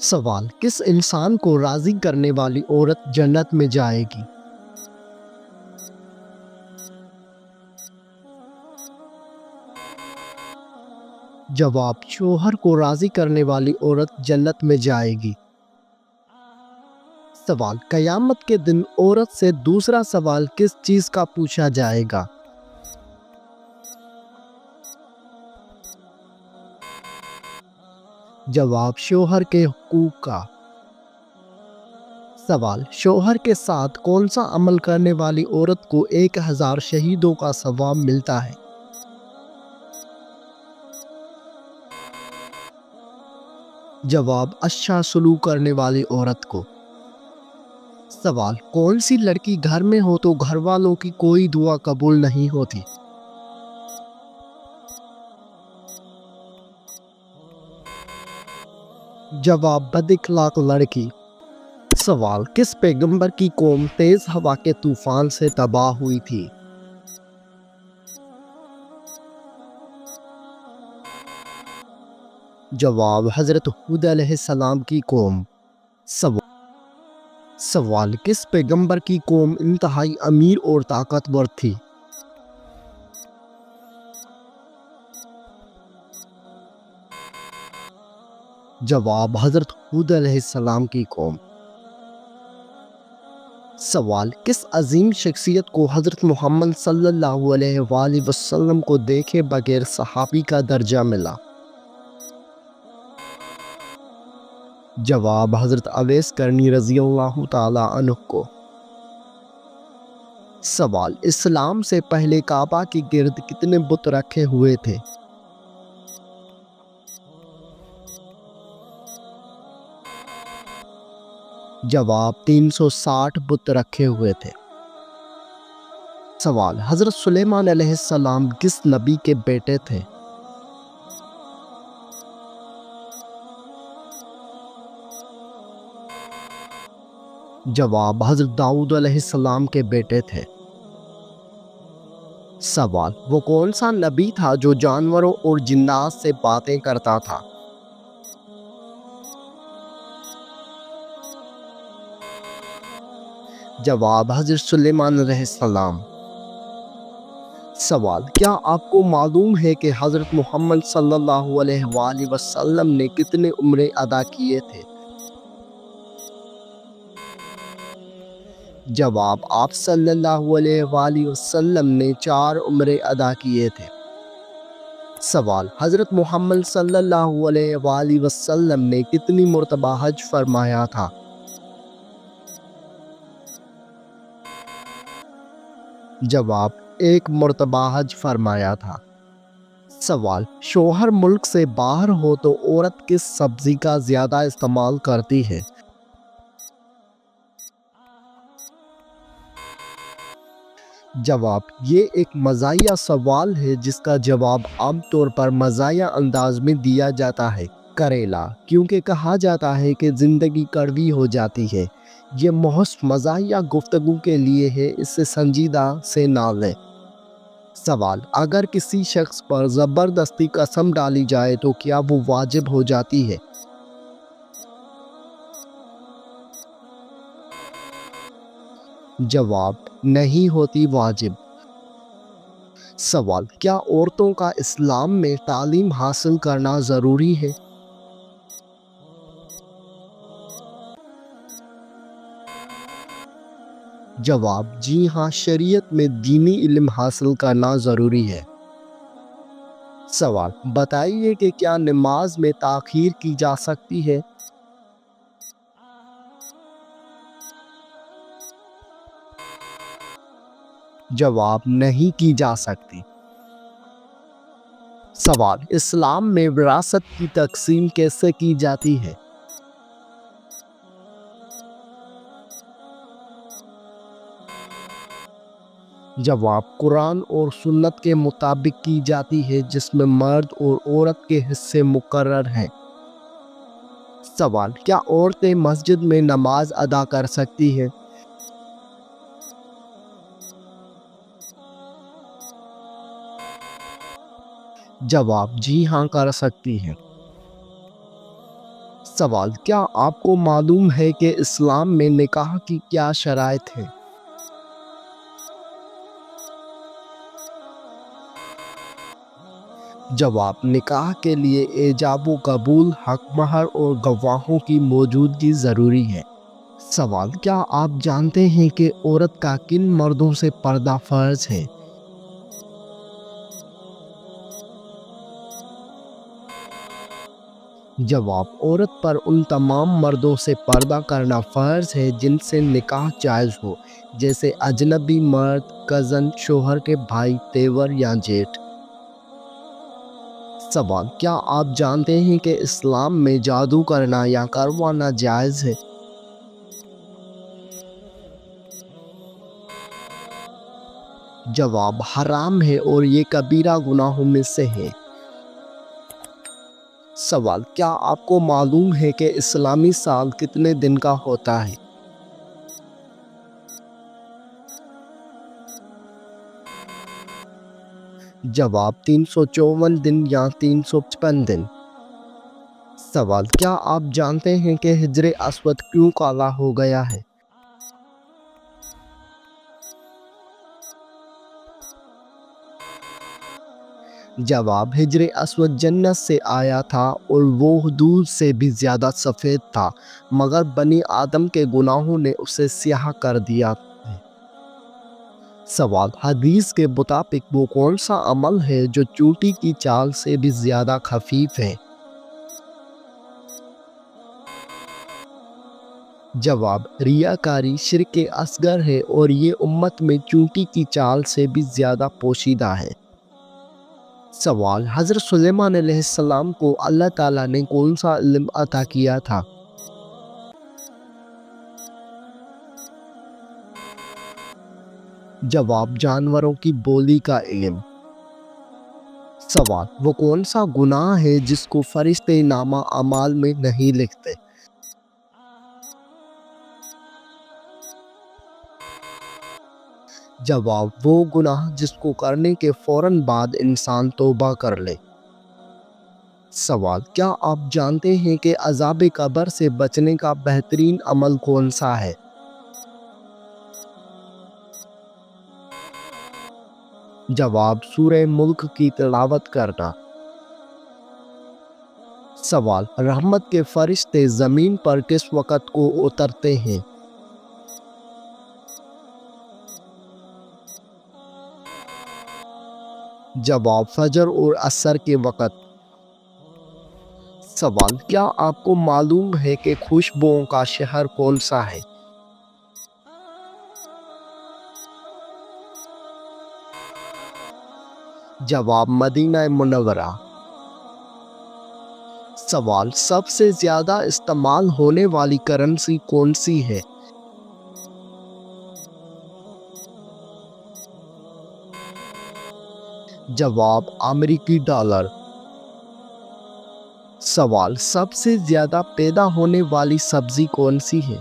سوال: کس انسان کو راضی کرنے والی عورت جنت میں جائے گی؟ جواب: شوہر کو راضی کرنے والی عورت جنت میں جائے گی۔ سوال: قیامت کے دن عورت سے دوسرا سوال کس چیز کا پوچھا جائے گا؟ جواب: شوہر کے حقوق کا۔ سوال: شوہر کے ساتھ کون سا عمل کرنے والی عورت کو 1000 شہیدوں کا ثواب ملتا ہے؟ جواب: اچھا سلوک کرنے والی عورت کو۔ سوال: کون سی لڑکی گھر میں ہو تو گھر والوں کی کوئی دعا قبول نہیں ہوتی؟ جواب: بد اخلاق لڑکی۔ سوال: کس پیغمبر کی قوم تیز ہوا کے طوفان سے تباہ ہوئی تھی؟ جواب: حضرت ہود علیہ السلام کی قوم۔ سوال: کس پیغمبر کی قوم انتہائی امیر اور طاقتور تھی؟ جواب: حضرت ہود علیہ السلام کی قوم۔ سوال: کس عظیم شخصیت کو حضرت محمد صلی اللہ علیہ وآلہ وسلم کو دیکھے بغیر صحابی کا درجہ ملا؟ جواب: حضرت اویس کرنی رضی اللہ تعالیٰ عنہ کو۔ سوال: اسلام سے پہلے کعبہ کے گرد کتنے بت رکھے ہوئے تھے؟ جواب: 360 بت رکھے ہوئے تھے۔ سوال: حضرت سلیمان علیہ السلام کس نبی کے بیٹے تھے؟ جواب: حضرت داؤد علیہ السلام کے بیٹے تھے۔ سوال: وہ کون سا نبی تھا جو جانوروں اور جنات سے باتیں کرتا تھا؟ جواب: حضرت سلیمان علیہ السلام۔ سوال: کیا آپ کو معلوم ہے کہ حضرت محمد صلی اللہ علیہ وآلہ وسلم نے کتنے عمرے ادا کیے تھے؟ جواب: آپ صلی اللہ علیہ وآلہ وسلم نے 4 عمرے ادا کیے تھے۔ سوال: حضرت محمد صلی اللہ علیہ وآلہ وسلم نے کتنی مرتبہ حج فرمایا تھا؟ جواب: 1 مرتبہ حج فرمایا تھا۔ سوال: شوہر ملک سے باہر ہو تو عورت کس سبزی کا زیادہ استعمال کرتی ہے؟ جواب: یہ ایک مزاحیہ سوال ہے جس کا جواب عام طور پر مزاحیہ انداز میں دیا جاتا ہے: کریلا، کیونکہ کہا جاتا ہے کہ زندگی کڑوی ہو جاتی ہے۔ یہ محض مزاحیہ گفتگو کے لیے ہے، اسے سنجیدہ سے نہ لیں۔ سوال: اگر کسی شخص پر زبردستی قسم ڈالی جائے تو کیا وہ واجب ہو جاتی ہے؟ جواب: نہیں ہوتی واجب۔ سوال: کیا عورتوں کا اسلام میں تعلیم حاصل کرنا ضروری ہے؟ جواب: جی ہاں، شریعت میں دینی علم حاصل کرنا ضروری ہے۔ سوال: بتائیے کہ کیا نماز میں تاخیر کی جا سکتی ہے؟ جواب: نہیں کی جا سکتی۔ سوال: اسلام میں وراثت کی تقسیم کیسے کی جاتی ہے؟ جواب: قرآن اور سنت کے مطابق کی جاتی ہے، جس میں مرد اور عورت کے حصے مقرر ہیں۔ سوال: کیا عورتیں مسجد میں نماز ادا کر سکتی ہیں؟ جواب: جی ہاں، کر سکتی ہیں۔ سوال: کیا آپ کو معلوم ہے کہ اسلام میں نکاح کی کیا شرائط ہیں؟ جواب: نکاح کے لیے ایجاب و قبول، حق مہر اور گواہوں کی موجودگی ضروری ہے۔ سوال: کیا آپ جانتے ہیں کہ عورت کا کن مردوں سے پردہ فرض ہے؟ جواب: عورت پر ان تمام مردوں سے پردہ کرنا فرض ہے جن سے نکاح جائز ہو، جیسے اجنبی مرد، کزن، شوہر کے بھائی، تیور یا جیٹھ۔ سوال: کیا آپ جانتے ہیں کہ اسلام میں جادو کرنا یا کروانا جائز ہے؟ جواب: حرام ہے اور یہ کبیرہ گناہوں میں سے ہے۔ سوال: کیا آپ کو معلوم ہے کہ اسلامی سال کتنے دن کا ہوتا ہے؟ جواب: 354 دن یا 355 دن۔ سوال: کیا آپ جانتے ہیں کہ حجر اسود کیوں کالا ہو گیا ہے؟ جواب: حجر اسود جنت سے آیا تھا اور وہ دودھ سے بھی زیادہ سفید تھا، مگر بنی آدم کے گناہوں نے اسے سیاہ کر دیا ہے۔ سوال: حدیث کے مطابق وہ کون سا عمل ہے جو چونٹی کی چال سے بھی زیادہ خفیف ہے؟ جواب: ریاکاری شرک اصغر ہے اور یہ امت میں چونٹی کی چال سے بھی زیادہ پوشیدہ ہے۔ سوال: حضرت سلیمان علیہ السلام کو اللہ تعالیٰ نے کون سا علم عطا کیا تھا؟ جواب: جانوروں کی بولی کا علم۔ سوال: وہ کون سا گناہ ہے جس کو فرشتے نامہ اعمال میں نہیں لکھتے؟ جواب: وہ گناہ جس کو کرنے کے فوراً بعد انسان توبہ کر لے۔ سوال: کیا آپ جانتے ہیں کہ عذاب قبر سے بچنے کا بہترین عمل کون سا ہے؟ جواب: سورہ ملک کی تلاوت کرنا۔ سوال: رحمت کے فرشتے زمین پر کس وقت کو اترتے ہیں؟ جواب: فجر اور عصر کے وقت۔ سوال: کیا آپ کو معلوم ہے کہ خوشبوؤں کا شہر کون سا ہے؟ جواب: مدینہ منورہ۔ سوال: سب سے زیادہ استعمال ہونے والی کرنسی کون سی ہے؟ جواب: امریکی ڈالر۔ سوال: سب سے زیادہ پیدا ہونے والی سبزی کون سی ہے؟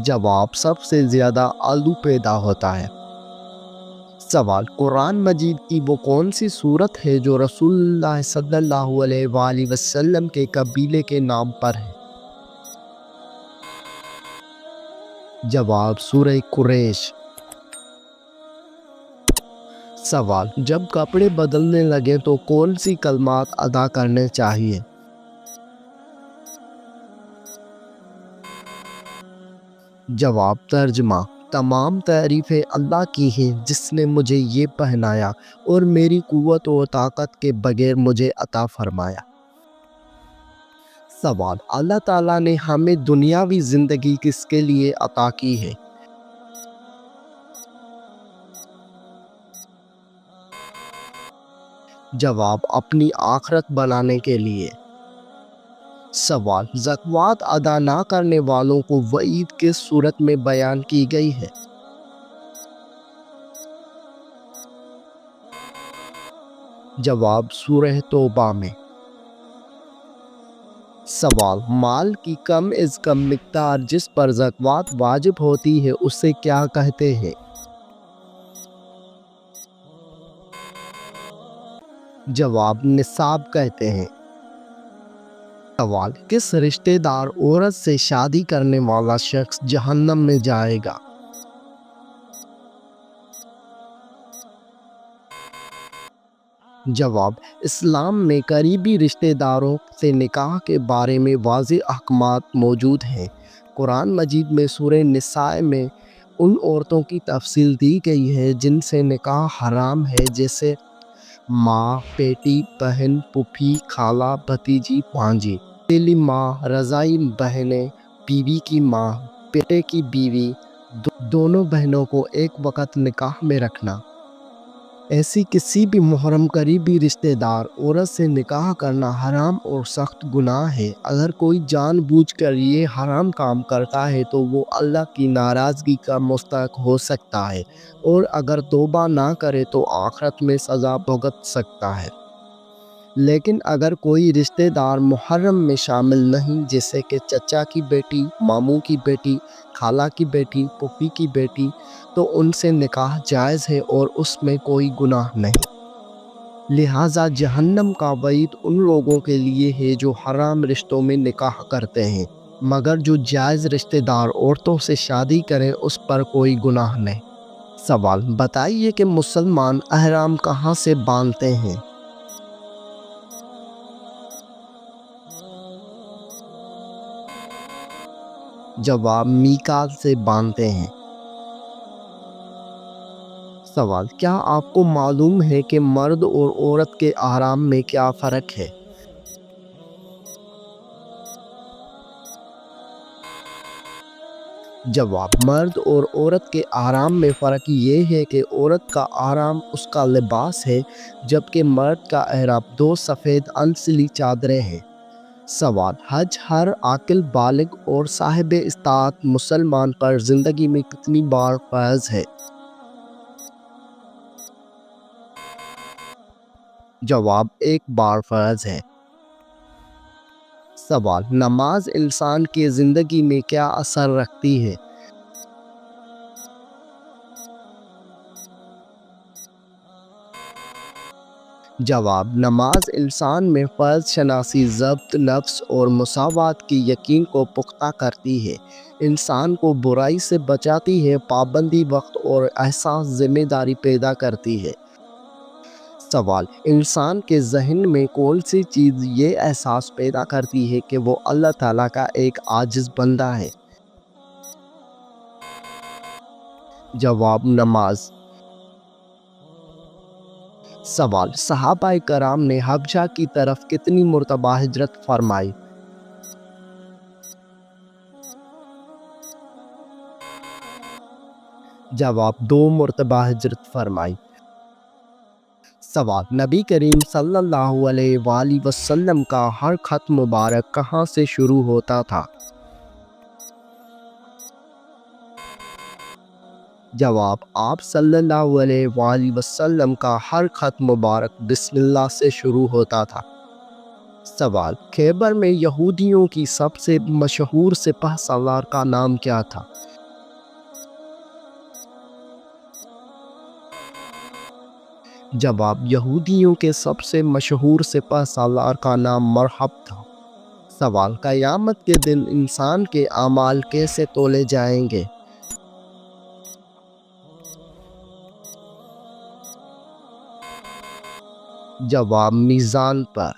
جواب: سب سے زیادہ آلو پیدا ہوتا ہے۔ سوال: قرآن مجید کی وہ کون سی سورت ہے جو رسول اللہ صلی اللہ علیہ وآلہ وسلم کے قبیلے کے نام پر ہے؟ جواب: سورہ قریش۔ سوال: جب کپڑے بدلنے لگیں تو کون سی کلمات ادا کرنے چاہیے؟ جواب: ترجمہ: تمام تعریفیں اللہ کی ہیں جس نے مجھے یہ پہنایا اور میری قوت و طاقت کے بغیر مجھے عطا فرمایا۔ سوال: اللہ تعالیٰ نے ہمیں دنیاوی زندگی کس کے لیے عطا کی ہے؟ جواب: اپنی آخرت بنانے کے لیے۔ سوال: زکوٰۃ ادا نہ کرنے والوں کو وعید کس صورت میں بیان کی گئی ہے؟ جواب: سورہ توبہ میں۔ سوال: مال کی کم از کم مقدار جس پر زکوٰۃ واجب ہوتی ہے اسے کیا کہتے ہیں؟ جواب نصاب کہتے ہیں۔ سوال، کس رشتہ دار عورت سے شادی کرنے والا شخص جہنم میں جائے گا؟ جواب، اسلام میں قریبی رشتہ داروں سے نکاح کے بارے میں واضح احکامات موجود ہیں۔ قرآن مجید میں سورہ نساء میں ان عورتوں کی تفصیل دی گئی ہے جن سے نکاح حرام ہے، جیسے ماں، بیٹی، بہن، پھوپھی، خالہ، بھتیجی، بھانجی، تیلی ماں، رضاعی بہنیں، بیوی کی ماں، بیٹے کی بیوی، دونوں بہنوں کو ایک وقت نکاح میں رکھنا۔ ایسی کسی بھی محرم قریبی رشتہ دار عورت سے نکاح کرنا حرام اور سخت گناہ ہے۔ اگر کوئی جان بوجھ کر یہ حرام کام کرتا ہے تو وہ اللہ کی ناراضگی کا مستحق ہو سکتا ہے، اور اگر توبہ نہ کرے تو آخرت میں سزا بھگت سکتا ہے۔ لیکن اگر کوئی رشتہ دار محرم میں شامل نہیں، جیسے کہ چچا کی بیٹی، ماموں کی بیٹی، خالہ کی بیٹی، پھوپھی کی بیٹی، تو ان سے نکاح جائز ہے اور اس میں کوئی گناہ نہیں۔ لہٰذا جہنم کا وعید ان لوگوں کے لیے ہے جو حرام رشتوں میں نکاح کرتے ہیں، مگر جو جائز رشتہ دار عورتوں سے شادی کریں اس پر کوئی گناہ نہیں۔ سوال، بتائیے کہ مسلمان احرام کہاں سے باندھتے ہیں؟ جواب، میقات سے باندھتے ہیں۔ سوال، کیا آپ کو معلوم ہے کہ مرد اور عورت کے احرام میں کیا فرق ہے؟ جواب، مرد اور عورت کے احرام میں فرق یہ ہے کہ عورت کا احرام اس کا لباس ہے، جبکہ مرد کا احرام دو سفید انسلی چادریں ہیں۔ سوال، حج ہر عاقل بالغ اور صاحب استطاعت مسلمان پر زندگی میں کتنی بار فرض ہے؟ جواب، ایک بار فرض ہے۔ سوال، نماز انسان کی زندگی میں کیا اثر رکھتی ہے؟ جواب، نماز انسان میں فرض شناسی، ضبط نفس اور مساوات کی یقین کو پختہ کرتی ہے، انسان کو برائی سے بچاتی ہے، پابندی وقت اور احساس ذمہ داری پیدا کرتی ہے۔ سوال، انسان کے ذہن میں کون سی چیز یہ احساس پیدا کرتی ہے کہ وہ اللہ تعالیٰ کا ایک عاجز بندہ ہے؟ جواب، نماز۔ سوال، صحابہ کرام نے حبشہ کی طرف کتنی مرتبہ ہجرت فرمائی؟ جواب، 2 مرتبہ ہجرت فرمائی۔ سوال، نبی کریم صلی اللہ علیہ وآلہ وسلم کا ہر خط مبارک کہاں سے شروع ہوتا تھا؟ جواب، آپ صلی اللہ علیہ وآلہ وسلم کا ہر خط مبارک بسم اللہ سے شروع ہوتا تھا۔ سوال، خیبر میں یہودیوں کی سب سے مشہور سپہ سالار کا نام کیا تھا؟ جواب، یہودیوں کے سب سے مشہور سپہ سالار کا نام مرحب تھا۔ سوال، قیامت کے دن انسان کے اعمال کیسے تولے جائیں گے؟ جواب، میزان پر۔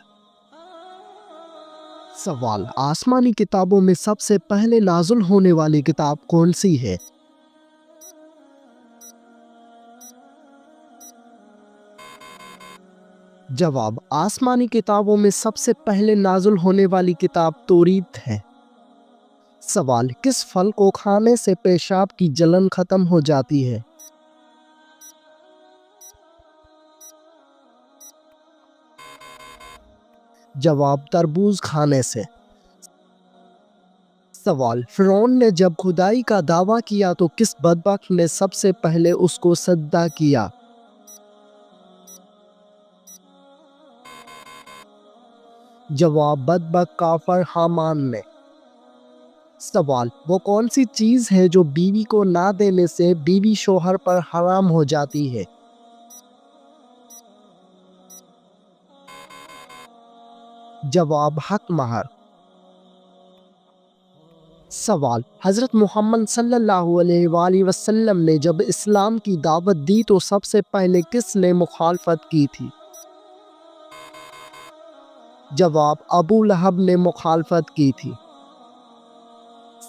سوال، آسمانی کتابوں میں سب سے پہلے نازل ہونے والی کتاب کون سی ہے؟ جواب، آسمانی کتابوں میں سب سے پہلے نازل ہونے والی کتاب توریت ہے۔ سوال، کس پھل کو کھانے سے پیشاب کی جلن ختم ہو جاتی ہے؟ جواب، تربوز کھانے سے۔ سوال، فرعون نے جب خدائی کا دعویٰ کیا تو کس بدبخت نے سب سے پہلے اس کو سجدہ کیا؟ جواب، بدبخت کافر حامان نے۔ سوال، وہ کون سی چیز ہے جو بیوی کو نہ دینے سے بیوی شوہر پر حرام ہو جاتی ہے؟ جواب حق مہر۔ سوال، حضرت محمد صلی اللہ علیہ وآلہ وسلم نے جب اسلام کی دعوت دی تو سب سے پہلے کس نے مخالفت کی تھی؟ جواب ابو لہب نے مخالفت کی تھی۔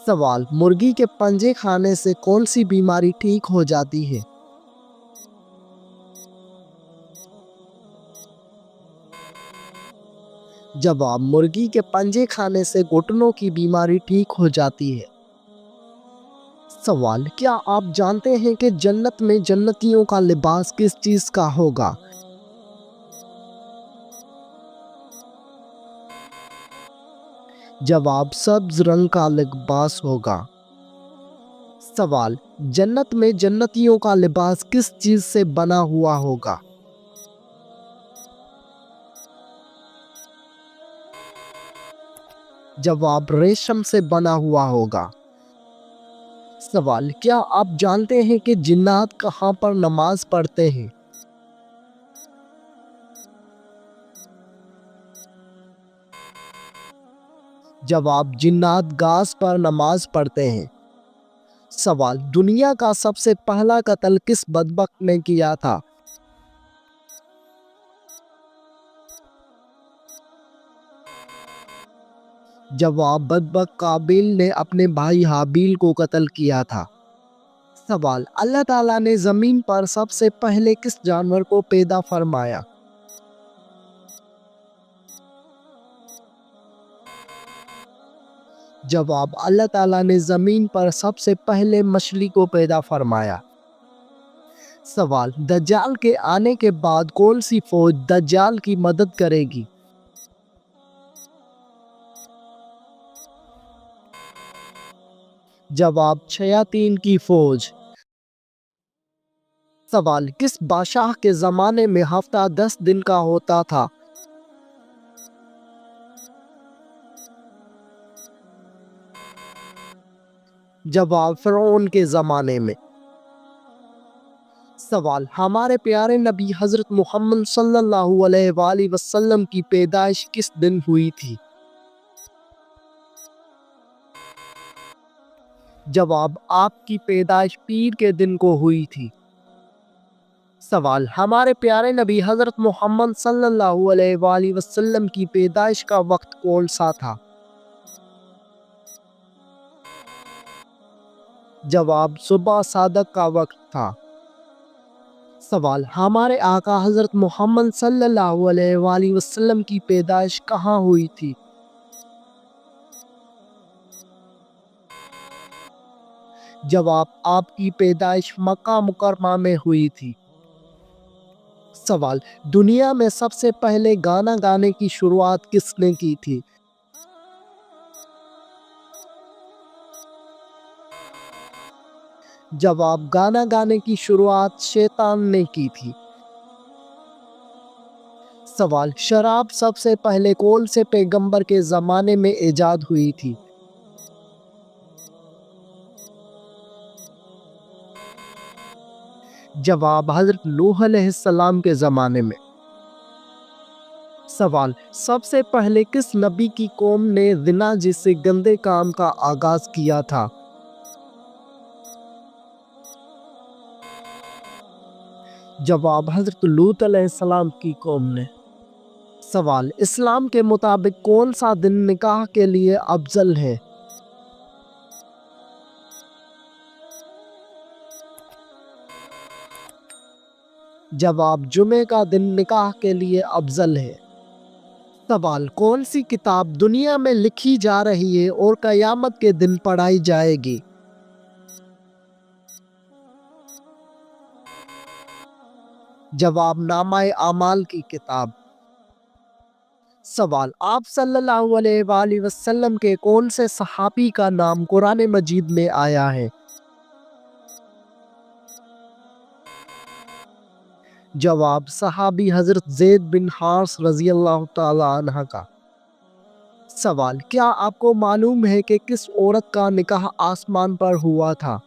سوال، مرغی کے پنجے کھانے سے کون سی بیماری ٹھیک ہو جاتی ہے؟ جواب مرغی کے پنجے کھانے سے گھٹنوں کی بیماری ٹھیک ہو جاتی ہے۔ سوال، کیا آپ جانتے ہیں کہ جنت میں جنتیوں کا لباس کس چیز کا ہوگا؟ جواب سبز رنگ کا لباس ہوگا۔ سوال، جنت میں جنتیوں کا لباس کس چیز سے بنا ہوا ہوگا؟ جواب ریشم سے بنا ہوا ہوگا۔ سوال، کیا آپ جانتے ہیں کہ جنات کہاں پر نماز پڑھتے ہیں؟ جواب جنات گھاس پر نماز پڑھتے ہیں۔ سوال، دنیا کا سب سے پہلا قتل کس بدبخت نے کیا تھا؟ جواب بدبخت قابیل نے اپنے بھائی حابیل کو قتل کیا تھا۔ سوال، اللہ تعالیٰ نے زمین پر سب سے پہلے کس جانور کو پیدا فرمایا؟ جواب اللہ تعالیٰ نے زمین پر سب سے پہلے مچھلی کو پیدا فرمایا۔ سوال، دجال کے آنے کے بعد کون سی فوج دجال کی مدد کرے گی؟ جواب شیاطین کی فوج۔ سوال، کس بادشاہ کے زمانے میں ہفتہ 10 دن کا ہوتا تھا؟ جواب فرعون کے زمانے میں۔ سوال، ہمارے پیارے نبی حضرت محمد صلی اللہ علیہ وآلہ وسلم کی پیدائش کس دن ہوئی تھی؟ جواب آپ کی پیدائش پیر کے دن کو ہوئی تھی۔ سوال، ہمارے پیارے نبی حضرت محمد صلی اللہ علیہ وآلہ وسلم کی پیدائش کا وقت کون سا تھا؟ جواب صبح صادق کا وقت تھا۔ سوال، ہمارے آقا حضرت محمد صلی اللہ علیہ وآلہ وسلم کی پیدائش کہاں ہوئی تھی؟ جواب آپ کی پیدائش مکہ مکرمہ میں ہوئی تھی۔ سوال، دنیا میں سب سے پہلے گانا گانے کی شروعات کس نے کی تھی؟ جواب گانا گانے کی شروعات شیطان نے کی تھی۔ سوال، شراب سب سے پہلے کون سے پیغمبر کے زمانے میں ایجاد ہوئی تھی؟ جواب حضرت نوح علیہ السلام کے زمانے میں۔ سوال، سب سے پہلے کس نبی کی قوم نے زنا جیسے گندے کام کا آغاز کیا تھا؟ جواب حضرت لوط علیہ السلام کی قوم نے۔ سوال، اسلام کے مطابق کون سا دن نکاح کے لیے افضل ہے؟ جواب جمعہ کا دن نکاح کے لیے افضل ہے۔ سوال، کون سی کتاب دنیا میں لکھی جا رہی ہے اور قیامت کے دن پڑھائی جائے گی؟ جواب نامہ اعمال کی کتاب۔ سوال، آپ صلی اللہ علیہ وآلہ وسلم کے کون سے صحابی کا نام قرآن مجید میں آیا ہے؟ جواب صحابی حضرت زید بن حارث رضی اللہ تعالیٰ عنہ کا۔ سوال، کیا آپ کو معلوم ہے کہ کس عورت کا نکاح آسمان پر ہوا تھا؟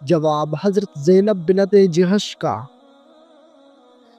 جواب حضرت زینب بنت جحش کا۔